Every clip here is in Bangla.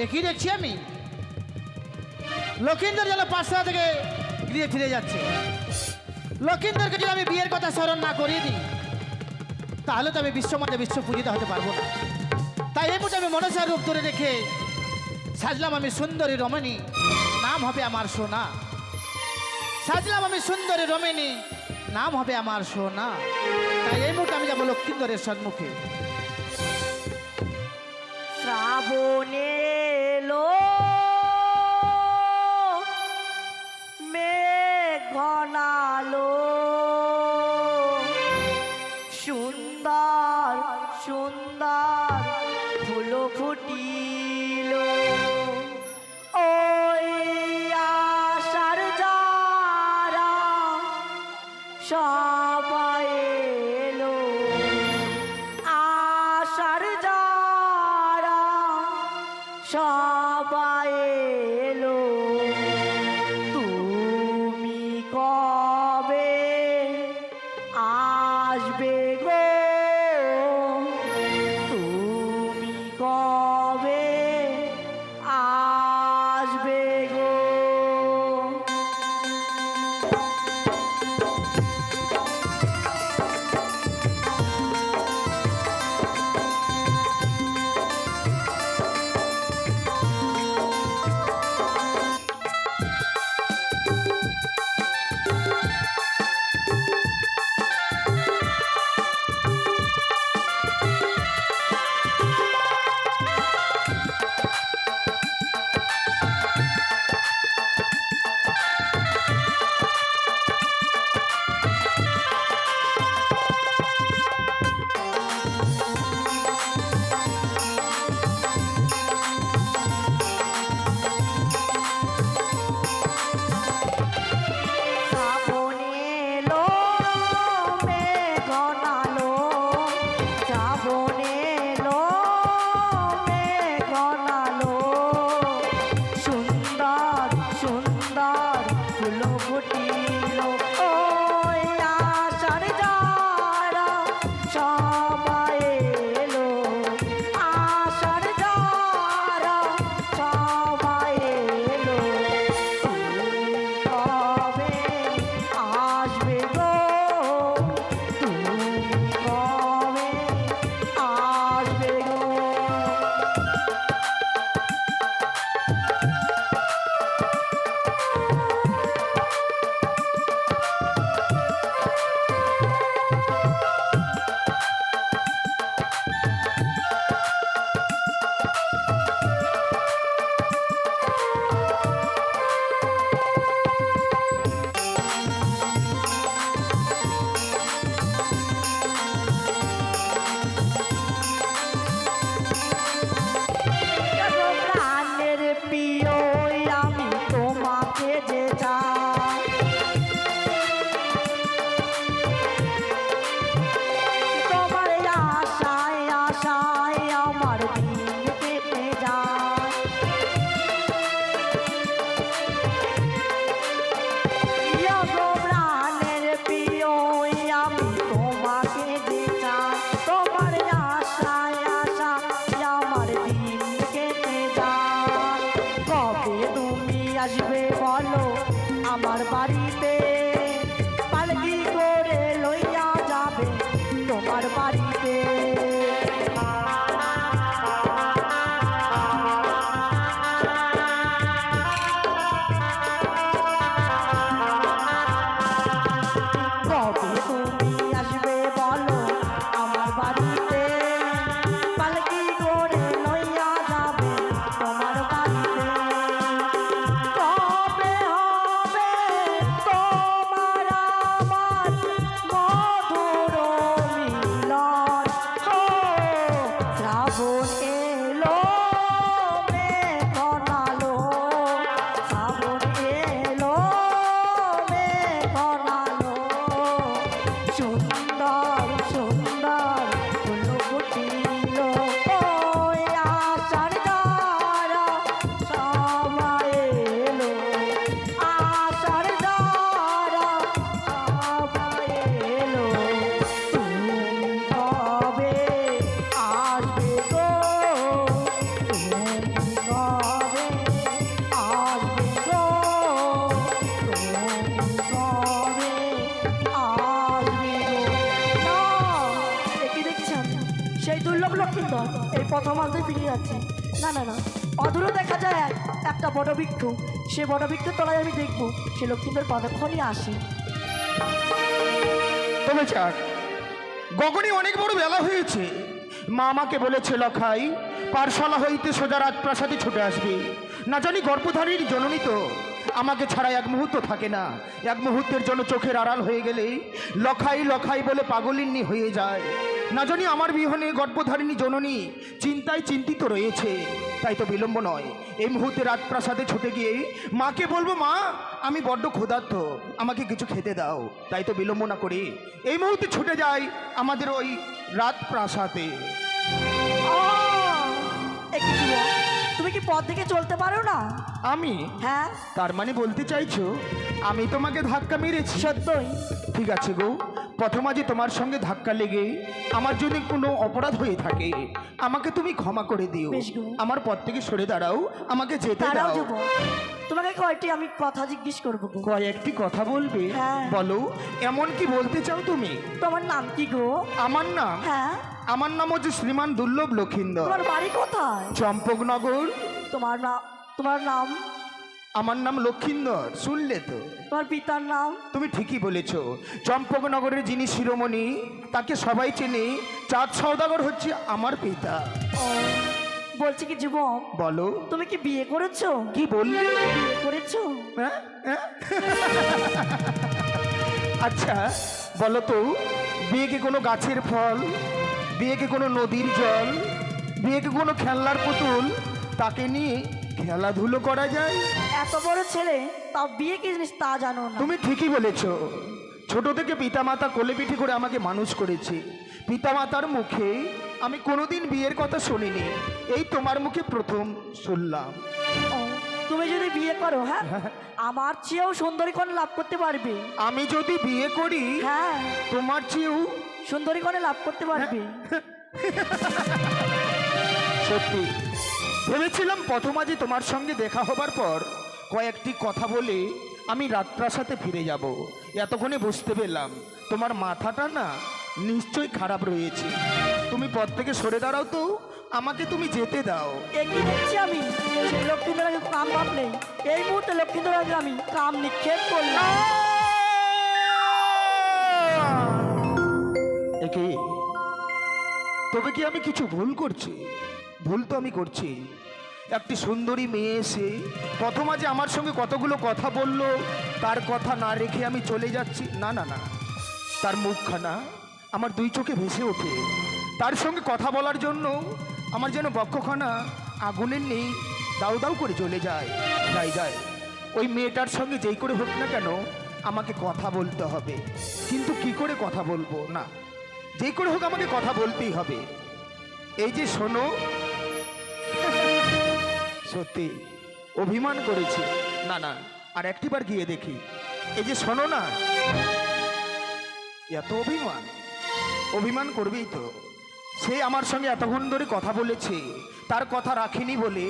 একই দেখছি আমি, লক্ষিন্দর যেন পাঠশালা থেকে গৃহে ফিরে যাচ্ছে। লক্ষিন্দরকে যদি আমি বিয়ের কথা স্মরণ না করিয়ে দিই, তাহলে তো আমি বিশ্বমাতা বিশ্ব পূজিত হতে পারবো না। তাই এই মুহূর্তে আমি মনসার রূপ ধরে রেখে সাজলাম আমি সুন্দরী রমণী, নাম হবে আমার সোনা। সাজলাম আমি সুন্দরী রমণী, নাম হবে আমার সোনা। তাই এই মুহূর্তে আমি যাবো লক্ষিন্দরের সম্মুখে। শ্রাবণে এলো মেঘ ঘনালো, সুন্দর সুন্দর ফুল ফুটিল, ওই আশার যারা সবাই এলো, আশার যারা সবাই এলো, তুমি কবে আসবে গো, তুমি কবে আসবে গো। সেই দুর্লভ লক্ষিন্দর এই প্রথম আসতে ফিরে যাচ্ছে। না না না, অদূরে দেখা যায় একটা বড় বৃক্ষ। সে বড় বৃক্ষের তলায় আমি দেখবো সে লক্ষিন্দর কতক্ষণই আসে। তবে যাক, গগনে অনেক বড় বেলা হয়েছে। মা আমাকে বলেছে লখাই পাঠশালা হইতে সোজা রাজপ্রাসাদে ছুটে আসবে। না জানি গর্ভধারীর জননী তো আমাকে ছাড়া এক মুহূর্ত থাকে না। এক মুহূর্তের জন্য চোখের আড়াল হয়ে গেলে লখাই লখাই বলে পাগলিনী হয়ে যায়। না জানি আমার বিহনে গর্ভধারিণী জননী চিন্তায় চিন্তিত রয়েছে। তাই তো বিলম্ব নয়, এই মুহূর্তে রাজপ্রাসাদে ছুটে গিয়ে মাকে বলবো, মা আমি বড্ড ক্ষুধার্ত, আমাকে কিছু খেতে দাও। তাই তো বিলম্ব না করে এই মুহূর্তে ছুটে যাই আমাদের ওই রাজপ্রাসাদে। একটু যুবক, তুমি কি পথ থেকে চলতে পারো না? আমি? হ্যাঁ। তার মানে বলতে চাইছো আমি তোমাকে ধাক্কা মেরেছি? সত্যই। ঠিক আছে গো, প্রথমে যে তোমার সঙ্গে ধাক্কা লেগে আমার যদি কোনো অপরাধ হয়ে থাকে আমাকে তুমি ক্ষমা করে দিও। বেশ গো। আমার পথ থেকে সরে দাঁড়াও, আমাকে যেতে দাঁড়াও দাও। যুবক, তোমাকে কয়টি আমি কথা জিজ্ঞেস করবো গো। কয়েকটি কথা বলবে? হ্যাঁ। বলো, এমন কি বলতে চাও তুমি? তোমার নাম কি গো? আমার নাম? হ্যাঁ। আমার নাম হচ্ছে শ্রীমান দুর্লভ লক্ষিন্দর। তোমার বাড়ি কোথায়? চম্পকনগর। তোমার নাম? আমার নাম লক্ষিন্দর, শুনলে তো? তোমার পিতার নাম? তুমি ঠিকই বলেছ। চম্পকনগরের যিনি শিরোমণি তাকে সবাই চেনে, চাঁদ সওদাগর হচ্ছে আমার পিতা। ও, বলছি কি যুবক, বলো। তুমি কি বিয়ে করেছো? কি বললে? বিয়ে করেছো? হ্যাঁ? হ্যাঁ? আচ্ছা বলো তো, বিয়ে কি কোনো গাছের ফল, বিয়ে কি কোনো নদীর জল, বিয়ে কি কোনো খেলনার পুতুল তাকে নিয়ে খেলাধুলো করা যায়? এত বড় ছেলে তাও বিয়ে কি জিনিস তা জানো না? তুমি ঠিকই বলেছ। ছোট থেকে পিতামাতা কোলে পিঠে করে আমাকে মানুষ করেছে। পিতামাতার মুখে আমি কোনোদিন বিয়ের কথা শুনিনি, এই তোমার মুখে প্রথম শুনলাম। ও, তুমি যদি বিয়ে করো, হ্যাঁ, আমার চেয়েও সুন্দরী কন্যা লাভ করতে পারবে। আমি যদি বিয়ে করি, হ্যাঁ, তোমার চেয়েও সুন্দরী কন্যা লাভ করতে পারবে। সত্যি ভেবেছিলাম প্রথম আজই তোমার সঙ্গে দেখা হবার পর কয়েকটি কথা বলে আমি রাজপ্রাসাদে ফিরে যাব। এতক্ষণে বুঝতে পেলাম তোমার মাথাটা না নিশ্চয়ই খারাপ রয়েছে। তুমি পথ থেকে সরে দাঁড়াও তো, আমাকে তুমি যেতে দাও। একই দেখছি আমি, সেই লক্ষ্মীদের আগে কাম ভাব নেই। এই মুহূর্তে লক্ষ্মীদের আগে আমি কাম নিক্ষেপ করলাম। একে তবে কি আমি কিছু ভুল করছি? ভুল তো আমি করছি। একটি সুন্দরী মেয়ে এসে প্রথম আজ আমার সঙ্গে কতগুলো কথা বললো, তার কথা না রেখে আমি চলে যাচ্ছি। না না না, তার মুখখানা আমার দুই চোখে ভেসে ওঠে। তার সঙ্গে কথা বলার জন্য আমার যেন বক্ষখানা আগুনের নেই দাউ দাউ করে চলে যায়। যাই যায়, ওই মেয়েটার সঙ্গে যেই করে হোক না কেন আমাকে কথা বলতে হবে। কিন্তু কি করে কথা বলবো? না, যেই করে হোক আমাকে কথা বলতেই হবে। এই যে শোনো, সত্যি অভিমান করেছি। না না, আর একটিবার গিয়ে দেখি। এই যে শোনো না, এত অভিমান, অভিমান করবেই তো। সে আমার সঙ্গে এতক্ষণ ধরে কথা বলেছে, তার কথা রাখেনি বলে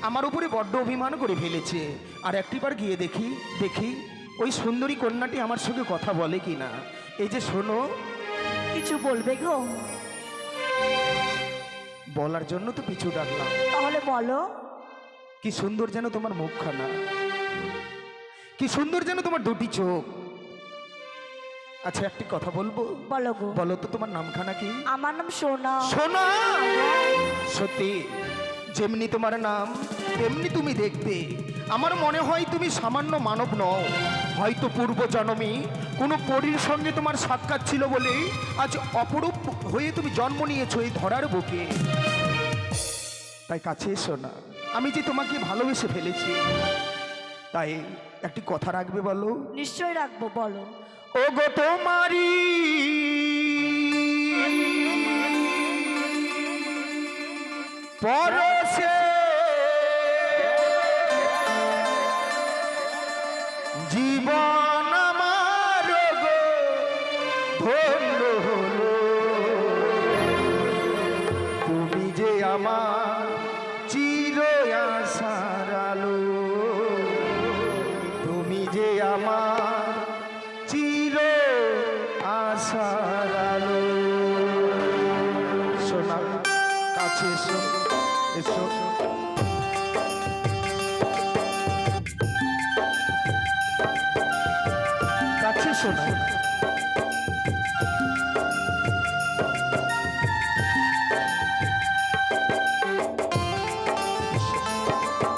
আমার উপরে বড্ড অভিমান করে ফেলেছে। আর একটিবার গিয়ে দেখি দেখি ওই সুন্দরী কন্যাটি আমার সঙ্গে কথা বলে কি না। এই যে শোনো, কিছু বলবে গো? বলার জন্য তো পিছু ডাকলাম। তাহলে বলো। কি সুন্দর যেন তোমার মুখখানা, কি সুন্দর যেন তোমার দুটি চোখ। আচ্ছা একটি কথা বলবো? বলো গো। বলো তো তোমার নামখানা কি? আমার নাম সোনা। সোনা? সত্যি যেমনি তোমার নাম তেমনি তুমি দেখতে। আমার মনে হয় তুমি সামান্য মানব নও, হয়তো পূর্ব জন্মে কোনো পরীর সঙ্গে তোমার সাক্ষাৎ ছিল বলে আজ অপরূপ হয়ে তুমি জন্ম নিয়েছো এই ধরার বুকে। তাই কাছে এসো না, আমি যে তোমাকে ভালোবেসে ফেলেছি। তাই একটি কথা রাখবে বলো? নিশ্চয় রাখবো, বলো। ও গো তোমারি পরশে জীবন আমার গো ধন্য হলো। তুমি যে আমার চির আশার আলো, তুমি যে আমার চির আশার আলো। সোনা কাছে এসো এসো কাছে সোনা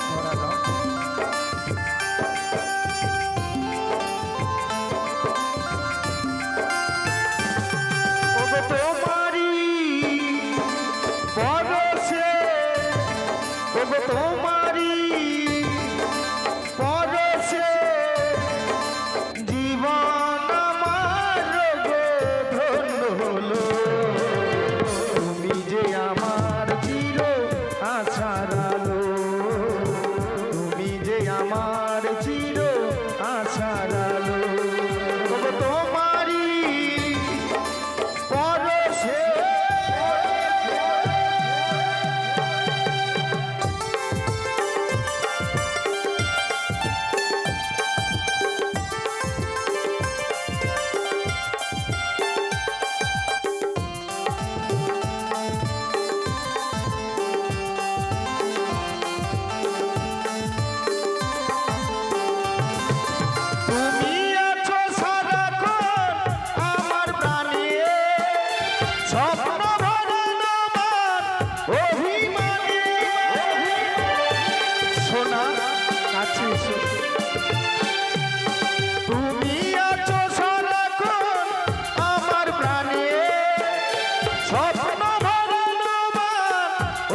ধরা দাও। ওগো তোমারি পরশে, ওগো তোমারি পরশে জীবন আমার গো ধন্য হলো। তুমি যে আমার চির আশার আলো, তুমি যে আমার চির আশার আলো। ওগো তোমারি পরশে তুমি আছো সারাক্ষণ আমার প্রাণে, স্বপ্ন ভরা আমার অভিমানে। সোনা কাছে এসো। তুমি আছো সারাক্ষণ আমার প্রাণে, স্বপ্ন ভরা আমার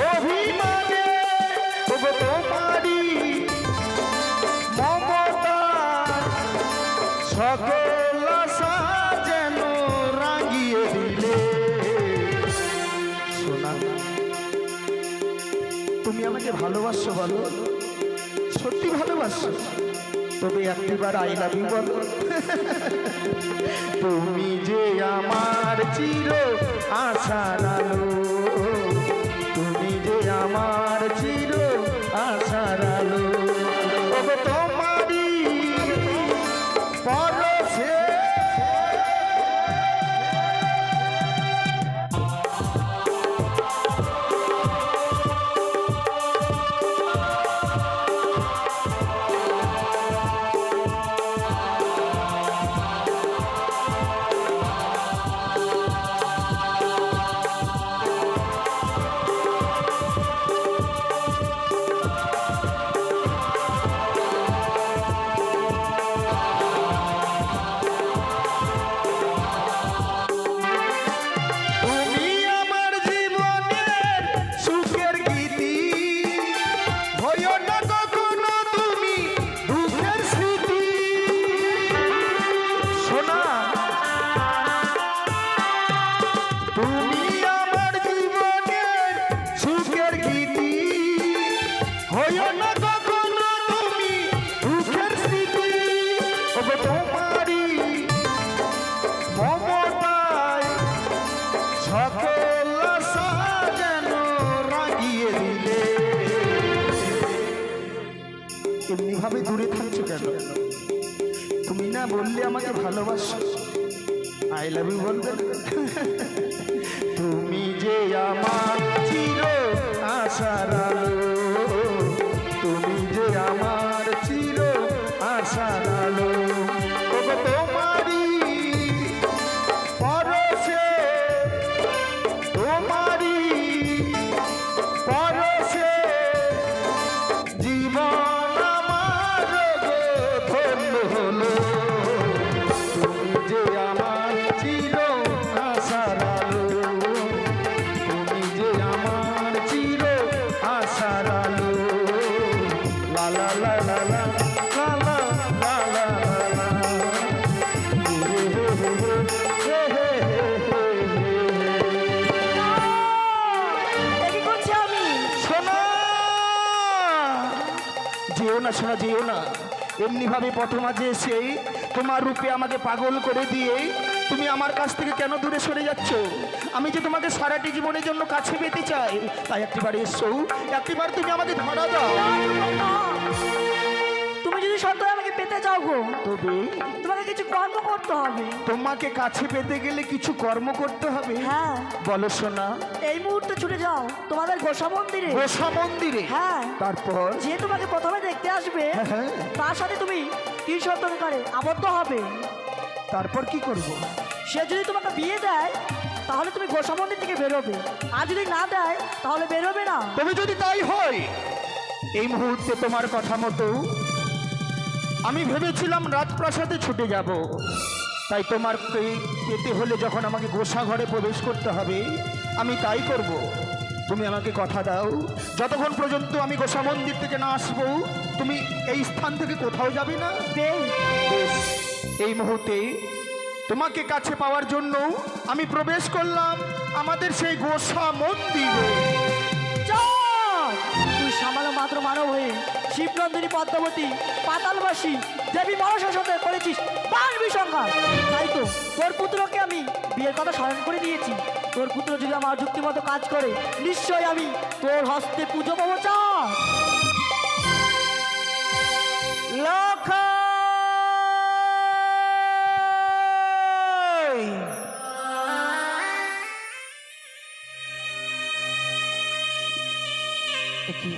অভিমানে। ওগো তোমারি মমতার সকল আশা যেন রাঙিয়ে দিলে। সোনা তুমি আমাকে ভালোবাসো বলো, সত্যি ভালোবাসো? তবে একটিবার আই লাভ ইউ বলো। তুমি যে আমার চির আশার আলো, তুমি যে আমার চির আশার আলো। ওগো তোমারি পরশে তুমি আমার জীবনের সুখের গীতি, হইও না কখনো তুমি দুঃখের স্মৃতি। সোনা তুমি আমার জীবনের সুখের গীতি, হইও না কখনো তুমি দুঃখের স্মৃতি। ওগো তোমারি মমতায় সকল আশা যেন রাগিয়ে দিলে। এমনি ভাবে দূরে থাকছো কেন? তুমি না বললে আমাকে ভালোবাসো, আই লাভ ইউ বলবে না? তুমি যে আমার চির আশার আলো, তুমি যে আমার চির আশার আলো। ওগো তোমারি পরশে, তোমারি পরশে জীবন আমার গো ধন্য হলো। তুমি যে আমার চির আশার আলো, তুমি যে আমার চির আশার আলো। লা লা লা লা লা লা লা লা লা লা লা। হে হে হে হে হে হে। কি করছি আমি? শোনা যেও না, শোনা যেও না। এমনি ভাবে পথমাঝে এসে তোমার রূপে আমাকে পাগল করে দিয়ে তুমি আমার কাছ থেকে কেন দূরে সরে যাচ্ছ? আমি যে তোমাকে সারাটি জীবনের জন্য কাছে পেতে চাই, তাই একটিবার এসো, একটিবার তুমি আমাকে ধরা দাও। তুমি যদি সত্যি আমাকে পেতে চাও গো, তবে তোমাকে কিছু কর্ম করতে হবে। তোমাকে কাছে পেতে গেলে কিছু কর্ম করতে হবে? হ্যাঁ, বলো সোনা। এই মুহূর্তে ছুটে যাও তোমাদের গোসা মন্দিরে। গোসা মন্দিরে? হ্যাঁ। তারপর? যে তোমাকে প্রথমে দেখতে আসবে হ্যাঁ। তার সাথে তুমি 3 শর্তকারে আবদ্ধ হবে। তারপর কি করব? সে যদি তোমাকে বিয়ে দেয় তাহলে তুমি গোসা মন্দির থেকে বেরোবে, আর যদি না দেয় তাহলে বেরোবে না। তবে যদি তাই হয়, এই মুহূর্তে তোমার কথা মতো আমি ভেবেছিলাম রাজপ্রাসাদে ছুটে যাব, তাই তোমার পেতে হলে যখন আমাকে গোসা ঘরে প্রবেশ করতে হবে আমি তাই করব। তুমি আমাকে কথা দাও, যতক্ষণ পর্যন্ত আমি গোসা মন্দির থেকে না আসবো তুমি এই স্থান থেকে কোথাও যাবে না। বেশ। বেশ, এই মুহূর্তে তোমাকে কাছে পাওয়ার জন্য আমি প্রবেশ করলাম আমাদের সেই গোসা মন্দিরে। চল! তুই সামান্য মাত্র মানব হয়ে শিবনন্দিনী, পদ্মাবতী, পাতালবাসী দেবী মনসার সাথে করেছিস বানবি সংঘাত। তাই তো তোর পুত্রকে আমি বিয়ের কথা স্মরণ করে দিয়েছি। তোর পুত্র যদি আমার যুক্তি মতো কাজ করে নিশ্চয়ই আমি তোর হস্তে পুজো পাবো। চল! কি